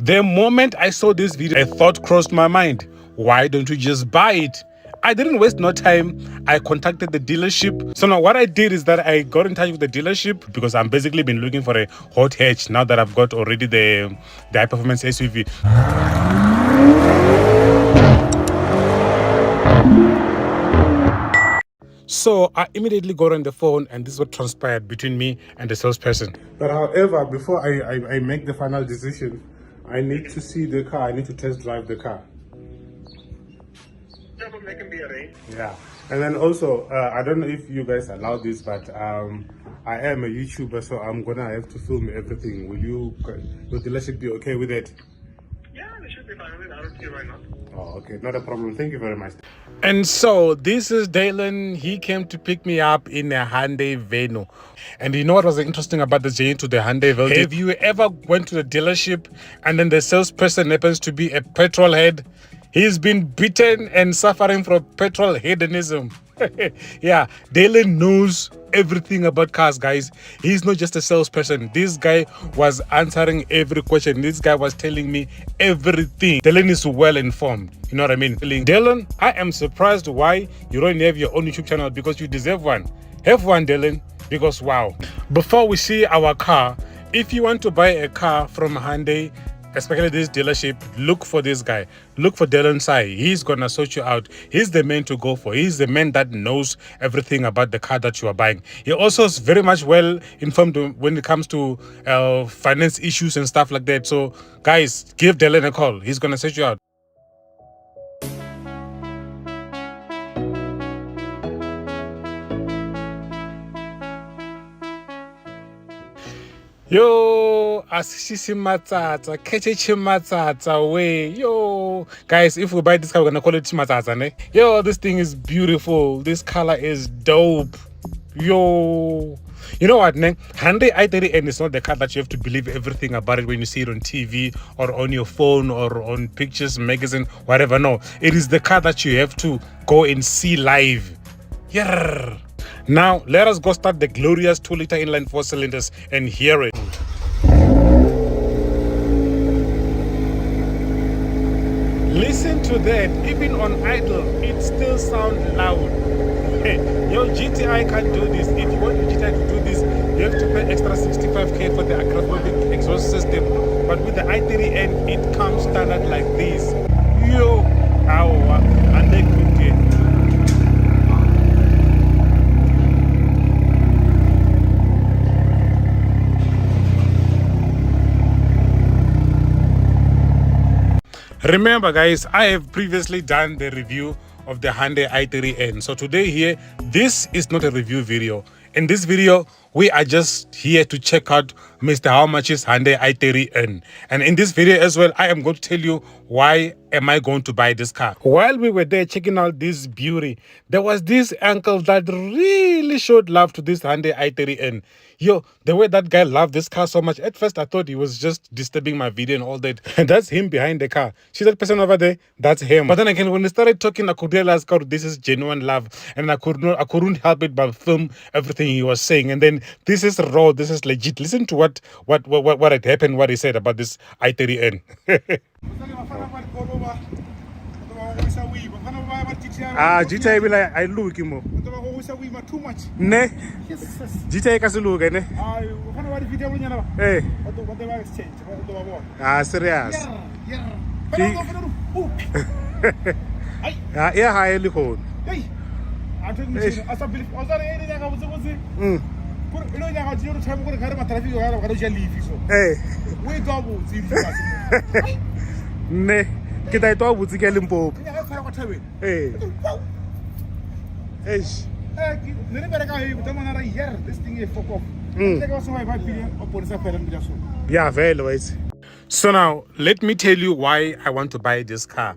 The moment I saw this video, a thought crossed my mind. Why don't you just buy it? I didn't waste no time. I contacted the dealership. So now what I did is that I got in touch with the dealership because I'm basically been looking for a hot hatch now that I've got already the high performance SUV. So I immediately got on the phone and this is what transpired between me and the salesperson. But however, before I make the final decision, I need to see the car. I need to test drive the car. Yeah, and then also, I don't know if you guys allow this, but I am a YouTuber, so I'm gonna have to film everything. Will your dealership be okay with it? Yeah, they should be fine with it. I don't see why not. Oh, okay, not a problem. Thank you very much. And so this is Dalen. He came to pick me up in a Hyundai Venue. And you know what was interesting about the journey to the Hyundai Venue? Have you ever went to the dealership and then the salesperson happens to be a petrol head? He's been beaten and suffering from petrol hedonism. Yeah, Dalen knows everything about cars, guys. He's not just a salesperson. This guy was answering every question. This guy was telling me everything. Dalen is well informed. You know what I mean? Dalen, I am surprised why you don't have your own YouTube channel, because you deserve one. Have one, Dalen, because wow. Before we see our car, if you want to buy a car from Hyundai, especially this dealership, look for this guy. Look for Dylan Sai. He's gonna sort you out. He's the man to go for. He's the man that knows everything about the car that you are buying. He also is very much well informed when it comes to finance issues and stuff like that. So guys, give Dylan a call. He's gonna sort you out. Yo, asishisi matsatsa, kecheche matsatsa way. Yo, guys, if we buy this car, we're gonna call it matsatsa, ne? Yo, this thing is beautiful. This color is dope. Yo, you know what, ne? Hyundai i30N is not the car that you have to believe everything about it when you see it on TV or on your phone or on pictures, magazine, whatever. No, it is the car that you have to go and see live. Yeah. Now, let us go start the glorious 2-liter inline 4 cylinders and hear it. Listen to that. Even on idle, it still sounds loud. Hey, your GTI can't do this. If you want your GTI to do this, you have to pay extra 65k for the acrobatic exhaust system. But with the i30N, it comes standard like this. Yo, and they could get. Remember guys, I have previously done the review of the Hyundai i30N. So today here, this is not a review video. In this video, we are just here to check out MrHowMuch's Hyundai i30N. And in this video as well, I am going to tell you why am I going to buy this car. While we were there checking out this beauty, there was this uncle that really showed love to this Hyundai i30N. Yo, the way that guy loved this car so much, at first I thought he was just disturbing my video and all that. And that's him behind the car. See that person over there? That's him. But then again, when we started talking, I could realize, God, this is genuine love. And I couldn't help it but film everything he was saying. And then this is raw, this is legit. Listen to what had happened, what he said about this i30N. GTA be like I look him. Too much. Ne? Yes. GTA kasi look ne? Hey. Serious. Yeah. Yeah, high look. Hey. I don't know. As I believe, was there anything I was saying? You know, I got you to tell me what kind of traffic you have. I don't leave so. Hey. We double. Ne? Kita itu abu tiga limpo. Hey. Hey. This thing is fuck off. Yeah, very wise. So now, let me tell you why I want to buy this car.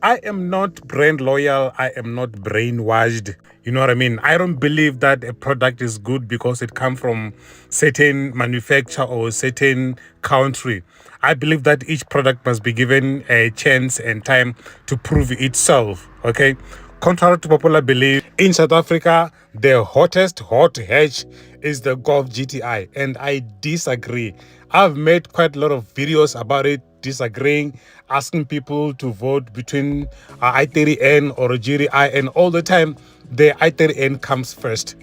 I am not brand loyal. I am not brainwashed. You know what I mean? I don't believe that a product is good because it comes from certain manufacturer or certain country. I believe that each product must be given a chance and time to prove itself. Okay? Contrary to popular belief, in South Africa, the hottest hot hatch is the Golf GTI, and I disagree. I've made quite a lot of videos about it, disagreeing, asking people to vote between i30N or a Jiri I, and all the time the i30N comes first.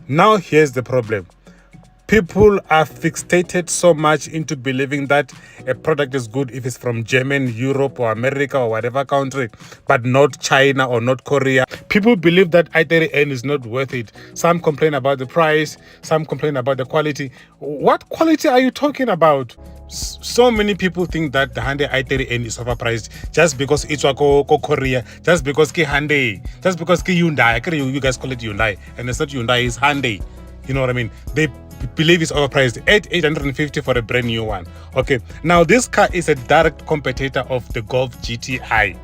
Now here's the problem. People are fixated so much into believing that a product is good if it's from Germany, Europe, or America, or whatever country, but not China or not Korea. People believe that i30N is not worth it. Some complain about the price, some complain about the quality. What quality are you talking about? So many people think that the Hyundai i30N is overpriced just because it's Korea, just because it's Hyundai, just because it's Hyundai. You guys call it Hyundai, and it's not Hyundai, it's Hyundai. You know what I mean? They believe it's overpriced at 850 for a brand new one. Okay, now this car is a direct competitor of the Golf GTI.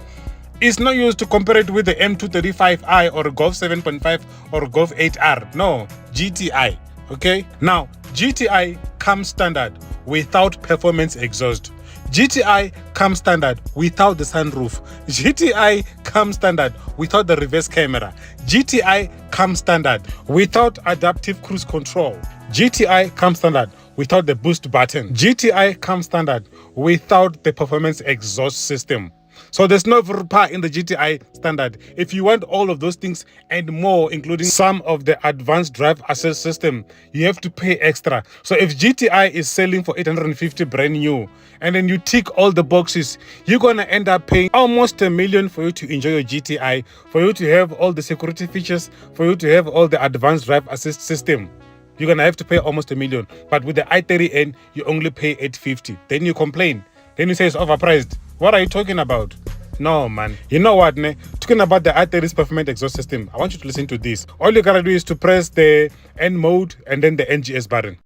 It's not used to compare it with the M235i or Golf 7.5 or Golf 8R. No, GTI. Okay, now GTI comes standard without performance exhaust. GTI comes standard without the sunroof. GTI comes standard without the reverse camera. GTI comes standard without adaptive cruise control. GTI comes standard without the boost button. GTI comes standard without the performance exhaust system. So there's no power in the GTI standard. If you want all of those things and more, including some of the advanced drive assist system, you have to pay extra. So if GTI is selling for 850 brand new, and then you tick all the boxes, you're gonna end up paying almost $1 million for you to enjoy your GTI, for you to have all the security features, for you to have all the advanced drive assist system. You're gonna have to pay almost $1 million. But with the i30N, you only pay 850. Then you complain. Then you say it's overpriced. What are you talking about? No, man. You know what, ne? Talking about the i30's performance exhaust system, I want you to listen to this. All you gotta do is to press the N mode and then the NGS button.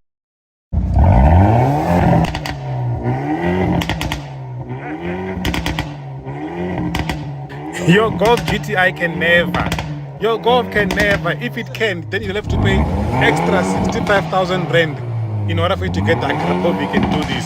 Your Golf GTI can never. Your Golf can never. If it can, then you'll have to pay extra 65,000 rand in order for you to get that car. We can do this.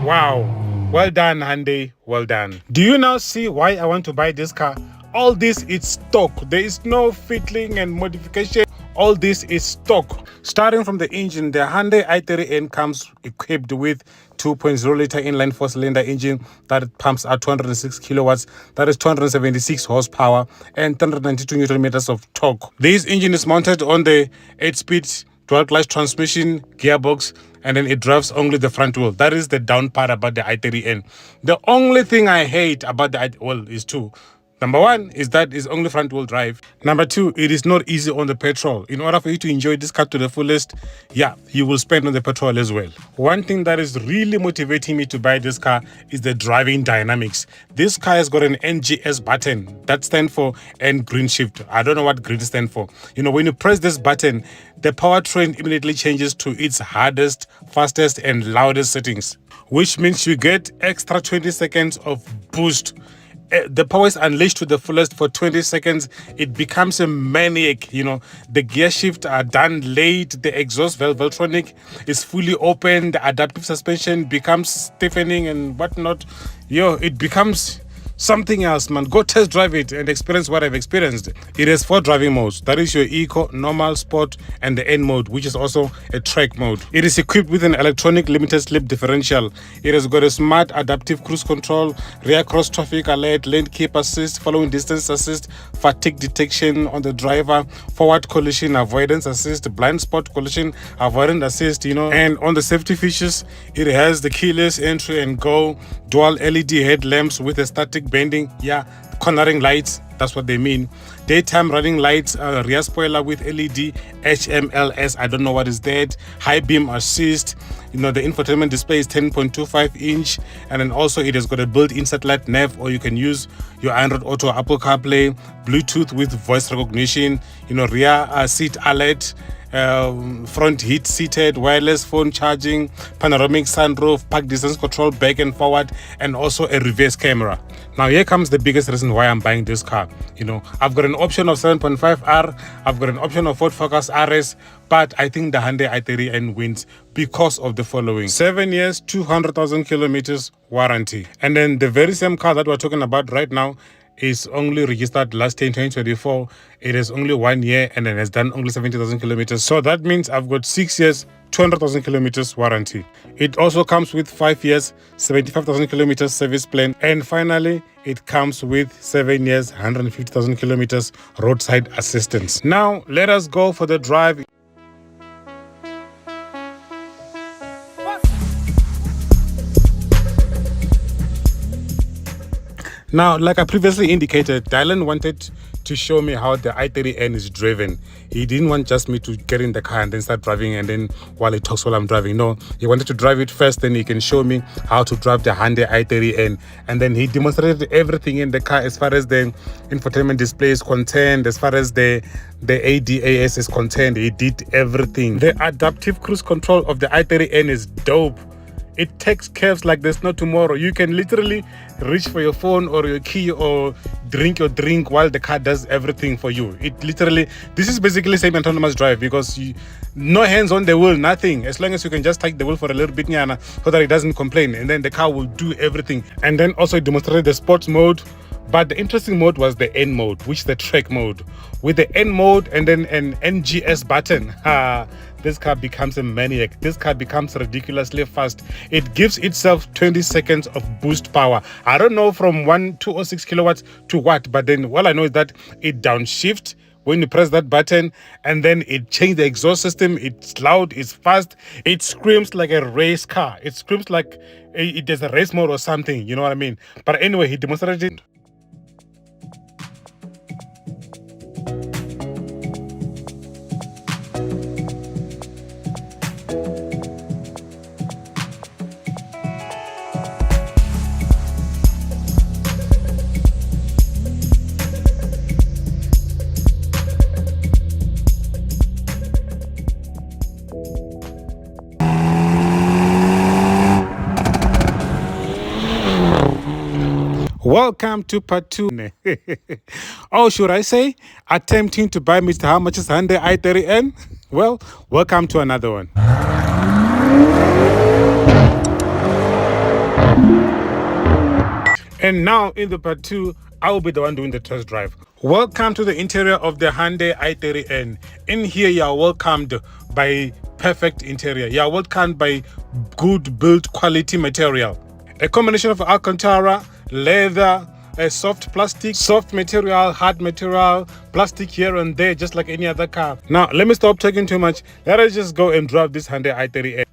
Wow. Well done, Hyundai. Well done. Do you now see why I want to buy this car? All this is stock. There is no fiddling and modification. All this is stock. Starting from the engine, the Hyundai i30N comes equipped with 2.0 liter inline 4-cylinder engine that pumps out 206 kilowatts, that is 276 horsepower, and 392 newton meters of torque. This engine is mounted on the 8-speed dual-clutch transmission gearbox, and then it drives only the front wheel. That is the down part about the i30N. The only thing I hate about the is two. Number one is that it's only front wheel drive. Number two, it is not easy on the petrol. In order for you to enjoy this car to the fullest, yeah, you will spend on the petrol as well. One thing that is really motivating me to buy this car is the driving dynamics. This car has got an NGS button. That stands for N green shift. I don't know what green stands for. You know, when you press this button, the powertrain immediately changes to its hardest, fastest, and loudest settings, which means you get extra 20 seconds of boost. The power is unleashed to the fullest for 20 seconds. It becomes a maniac. You know, the gear shift are done late. The exhaust valve Veltronic is fully open. The adaptive suspension becomes stiffening and whatnot. It becomes something else, man. Go test drive it and experience what I've experienced. It has 4 driving modes. That is your Eco, Normal, Sport, and the N mode, which is also a track mode. It is equipped with an electronic limited slip differential. It has got a smart adaptive cruise control, rear cross traffic alert, lane keep assist, following distance assist, fatigue detection on the driver, forward collision avoidance assist, blind spot collision avoidance assist, and on the safety features, it has the keyless entry and go, dual LED headlamps with a static bending, cornering lights, that's what they mean, daytime running lights, rear spoiler with LED, HMLS, I don't know what is that, high beam assist, the infotainment display is 10.25 inch, and then also it has got a built-in satellite nav, or you can use your Android Auto, Apple CarPlay, Bluetooth with voice recognition, rear seat alert, front heat seated, wireless phone charging, panoramic sunroof, park distance control back and forward, and also a reverse camera. Now here comes the biggest reason why I'm buying this car. I've got an option of 7.5R, I've got an option of Ford Focus RS, but I think the Hyundai i30N wins because of the following: 7 years, 200,000 kilometers warranty. And then the very same car that we're talking about right now is only registered last year in 2024. It is only 1 year and then has done only 70,000 kilometers. So that means I've got 6 years, 200,000 kilometers warranty. It also comes with 5 years, 75,000 kilometers service plan. And finally, it comes with 7 years, 150,000 kilometers roadside assistance. Now, let us go for the drive. Now, like I previously indicated, Dylan wanted to show me how the i30N is driven. He didn't want just me to get in the car and then start driving and then while he talks while I'm driving. No, he wanted to drive it first, then he can show me how to drive the Hyundai i30N. And then he demonstrated everything in the car as far as the infotainment display is concerned, as far as the ADAS is concerned. He did everything. The adaptive cruise control of the i30N is dope. It takes curves like there's no tomorrow. You can literally reach for your phone or your key or drink your drink while the car does everything for you. It literally, this is basically semi-autonomous drive because no hands on the wheel, nothing. As long as you can just take the wheel for a little bit, nyana, so that it doesn't complain. And then the car will do everything. And then also it demonstrated the sports mode. But the interesting mode was the N mode, which is the track mode. With the N mode and then an NGS button, this car becomes a maniac. This car becomes ridiculously fast. It gives itself 20 seconds of boost power. I don't know from 206 kilowatts to what, but then all I know is that it downshifts when you press that button, and then it changed the exhaust system. It's loud, it's fast, it screams like a race car. It screams like it has a race mode or something, you know what I mean? But anyway, he demonstrated it. Welcome to part 2. Or should I say, attempting to buy MrHowMuch's Hyundai i30N? Well, welcome to another one. And now in the part 2, I will be the one doing the test drive. Welcome to the interior of the Hyundai i30N. In here, you are welcomed by perfect interior. You are welcomed by good build quality material. A combination of Alcantara, leather, a soft plastic, soft material, hard material, plastic here and there, just like any other car. Now, let me stop talking too much. Let us just go and drive this Hyundai i30N.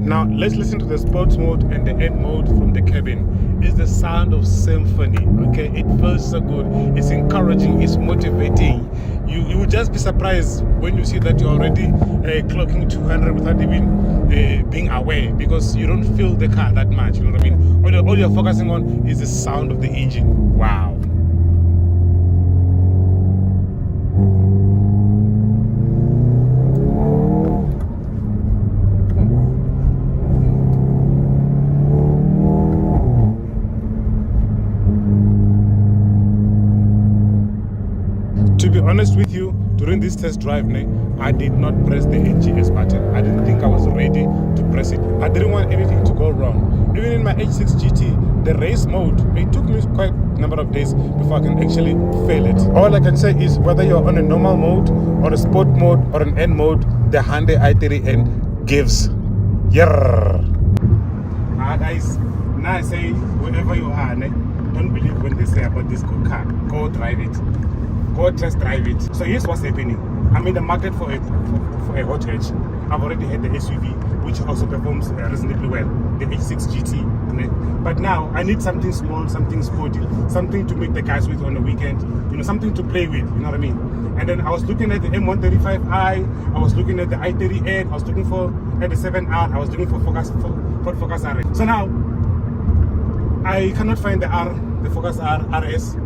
Now, let's listen to the sports mode and the N mode from the cabin. It's the sound of symphony, okay? It feels so good. It's encouraging, it's motivating. You will just be surprised when you see that you're already clocking 200 without even being aware, because you don't feel the car that much, you know what I mean? All you're focusing on is the sound of the engine. Wow. To be honest with you, during this test drive, I did not press the NGS button. I didn't think I was ready to press it. I didn't want anything to go wrong. Even in my H6 GT, the race mode, it took me quite a number of days before I can actually fail it. All I can say is whether you're on a normal mode or a sport mode or an N mode, the Hyundai i30N gives. Yeah. Guys, now I say wherever you are, don't believe when they say about this car. Go drive it. Go test drive it. So here's what's happening. I'm in the market for a hot hatch. I've already had the SUV, which also performs reasonably well, the H6 GT. But now I need something small, something sporty, something to meet the guys with on the weekend. You know, something to play with. You know what I mean? And then I was looking at the M135i. I was looking at the i30N. I was looking for the 7R. I was looking for Ford Focus RS. So now I cannot find the Focus RS.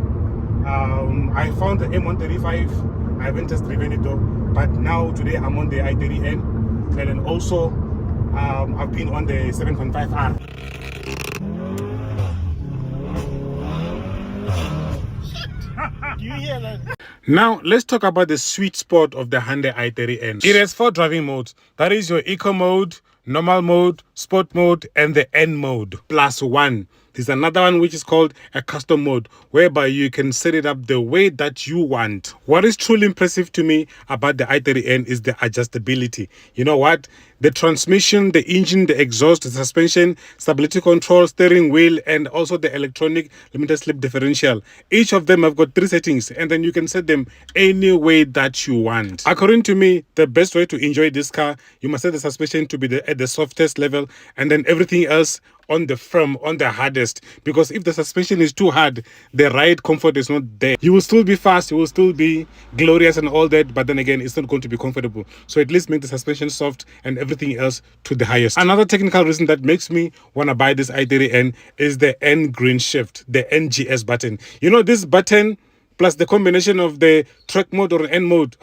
I found the M135. I haven't just driven it though, but now today I'm on the i30N, and then also I've been on the 7.5R. Do you hear that? Now let's talk about the sweet spot of the Hyundai i30N. It has 4 driving modes. That is your eco mode, normal mode, sport mode, and the N mode plus one. There's another one which is called a custom mode, whereby you can set it up the way that you want. What is truly impressive to me about the i30N is the adjustability. You know what? The transmission, the engine, the exhaust, the suspension, stability control, steering wheel, and also the electronic limited slip differential. Each of them have got 3 settings, and then you can set them any way that you want. According to me, the best way to enjoy this car, you must set the suspension to be at the softest level, and then everything else on the firm, on the hardest, because if the suspension is too hard, the ride comfort is not there. You will still be fast, you will still be glorious and all that, but then again, it's not going to be comfortable. So at least make the suspension soft and everything else to the highest. Another technical reason that makes me want to buy this i30N is the N green shift, the NGS button. You know, this button plus the combination of the track mode or N mode,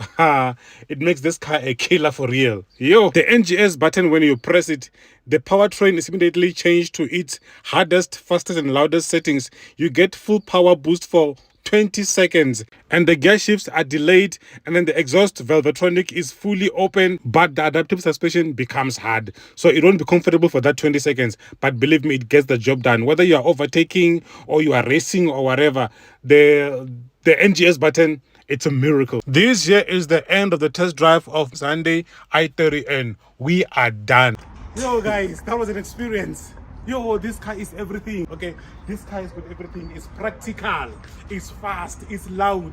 it makes this car a killer for real. Yo, the NGS button, when you press it, the powertrain is immediately changed to its hardest, fastest, and loudest settings. You get full power boost for 20 seconds, and the gear shifts are delayed, and then the exhaust Velvetronic is fully open, but the adaptive suspension becomes hard, so it won't be comfortable for that 20 seconds. But believe me, it gets the job done. Whether you are overtaking or you are racing or whatever, the NGS button, it's a miracle. This here is the end of the test drive of Hyundai i30N. We are done. Yo guys, that was an experience. Yo, this car is everything. Okay, this car is with everything. It's practical, it's fast, it's loud,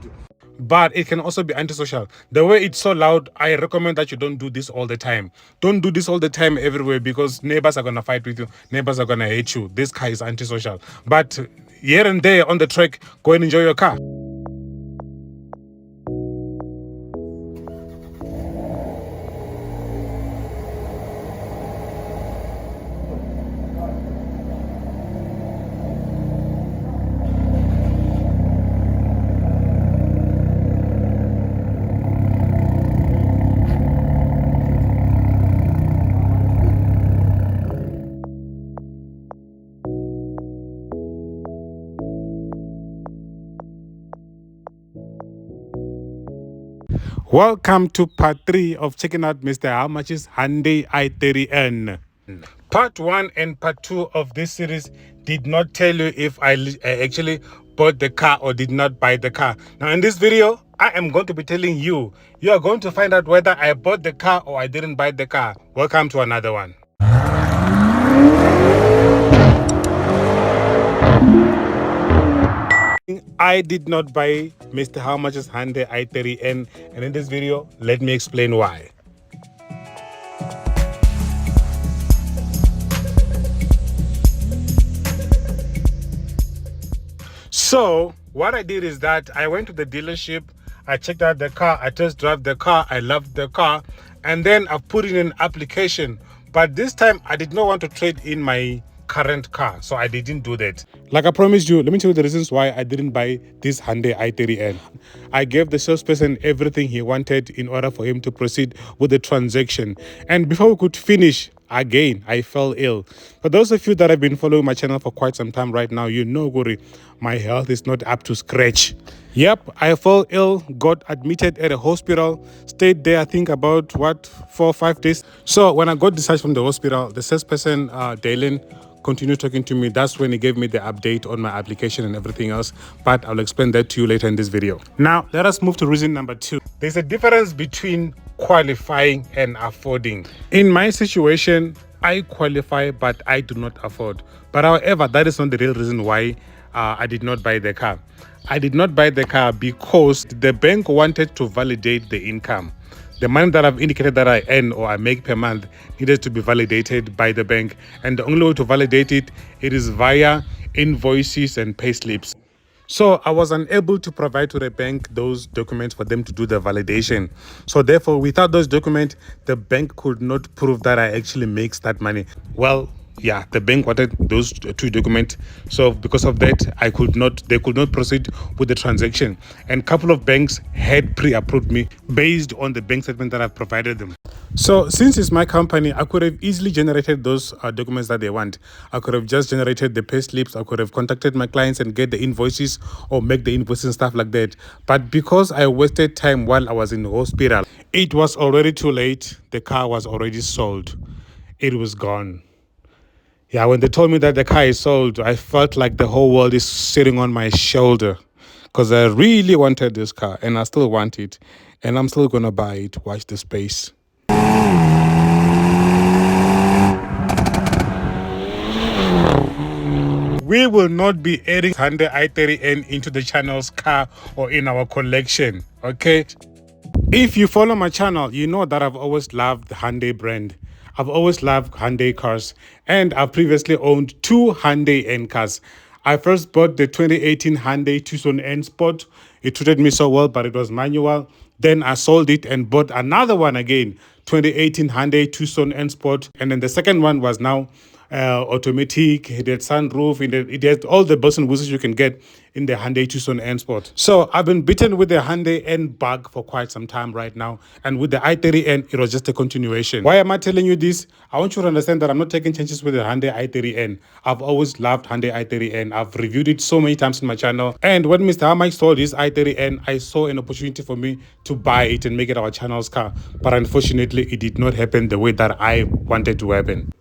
but it can also be antisocial. The way it's so loud, I recommend that you don't do this all the time. Don't do this all the time everywhere, because neighbors are gonna fight with you, neighbors are gonna hate you. This car is antisocial, but here and there on the track, go and enjoy your car. Welcome to part 3 of checking out MrHowMuch's Hyundai i30N. Part 1 and part 2 of this series did not tell you if I actually bought the car or did not buy the car. Now in this video, I am going to be telling you. You are going to find out whether I bought the car or I didn't buy the car. Welcome to another one. I did not buy MrHowMuch's Hyundai i30N, and in this video, let me explain why. So what I did is that I went to the dealership, I checked out the car, I test drove the car, I loved the car, and then I put in an application. But this time I did not want to trade in my current car, so I didn't do that. Like I promised you, let me tell you the reasons why I didn't buy this Hyundai i30N. I gave the salesperson everything he wanted in order for him to proceed with the transaction, and before we could finish, again I fell ill. For those of you that have been following my channel for quite some time right now, you know, Guri, my health is not up to scratch. Yep, I fell ill, got admitted at a hospital, stayed there I think about 4 or 5 days. So when I got discharged from the hospital, the salesperson Dylan continued talking to me. That's when he gave me the update on my application and everything else, but I'll explain that to you later in this video. Now let us move to reason number 2. There's a difference between qualifying and affording. In my situation, I qualify but I do not afford. But however, that is not the real reason why I did not buy the car. I did not buy the car because the bank wanted to validate the income. The money that I've indicated that I earn or I make per month needed to be validated by the bank, and the only way to validate it is via invoices and payslips. So I was unable to provide to the bank those documents for them to do the validation. So therefore, without those documents, the bank could not prove that I actually makes that money. Well, yeah, the bank wanted those 2 documents, so because of that they could not proceed with the transaction, and a couple of banks had pre-approved me based on the bank statement that I've provided them. So since it's my company, I could have easily generated those documents that they want. I could have just generated the pay slips, I could have contacted my clients and get the invoices or make the invoices and stuff like that. But because I wasted time while I was in the hospital, it was already too late. The car was already sold. it was gone. Yeah, when they told me that the car is sold, I felt like the whole world is sitting on my shoulder because I really wanted this car and I still want it and I'm still going to buy it. Watch the space. We will not be adding Hyundai i30N into the channel's car or in our collection, okay? If you follow my channel, you know that I've always loved the Hyundai brand. I've always loved Hyundai cars, and I've previously owned 2 Hyundai N cars. I first bought the 2018 Hyundai Tucson N Sport. It treated me so well, but it was manual. Then I sold it and bought another one again, 2018 Hyundai Tucson N Sport. And then the second one was now automatic. It had sunroof. It had all the bells and whistles you can get in the Hyundai Tucson N Sport. So I've been bitten with the Hyundai N bug for quite some time right now. And with the i30N, it was just a continuation. Why am I telling you this? I want you to understand that I'm not taking chances with the Hyundai i30N. I've always loved Hyundai i30N. I've reviewed it so many times in my channel. And when MrHowMuch sold his i30N, I saw an opportunity for me to buy it and make it our channel's car. But unfortunately, it did not happen the way that I wanted to happen.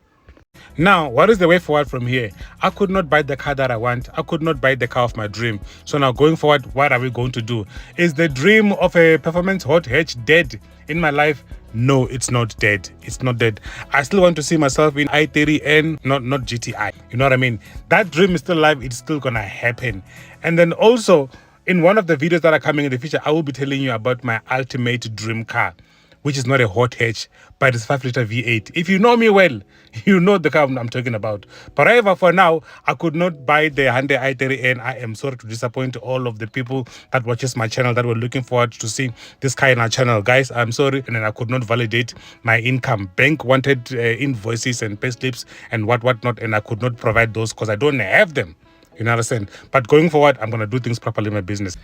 Now, what is the way forward from here? I could not buy the car that I want. I could not buy the car of my dream. So now going forward, what are we going to do? Is the dream of a performance hot hatch dead in my life? No, it's not dead. It's not dead. I still want to see myself in i30N, not GTI. You know what I mean? That dream is still alive. It's still gonna happen. And then also, in one of the videos that are coming in the future, I will be telling you about my ultimate dream car, which is not a hot hatch, but it's 5-liter V8. If you know me well, you know the car I'm talking about. But however, for now, I could not buy the Hyundai i30N. I am sorry to disappoint all of the people that watches my channel that were looking forward to see this car in our channel. Guys, I'm sorry, and then I could not validate my income. Bank wanted invoices and payslips and what not, and I could not provide those because I don't have them. You understand? But going forward, I'm going to do things properly in my business.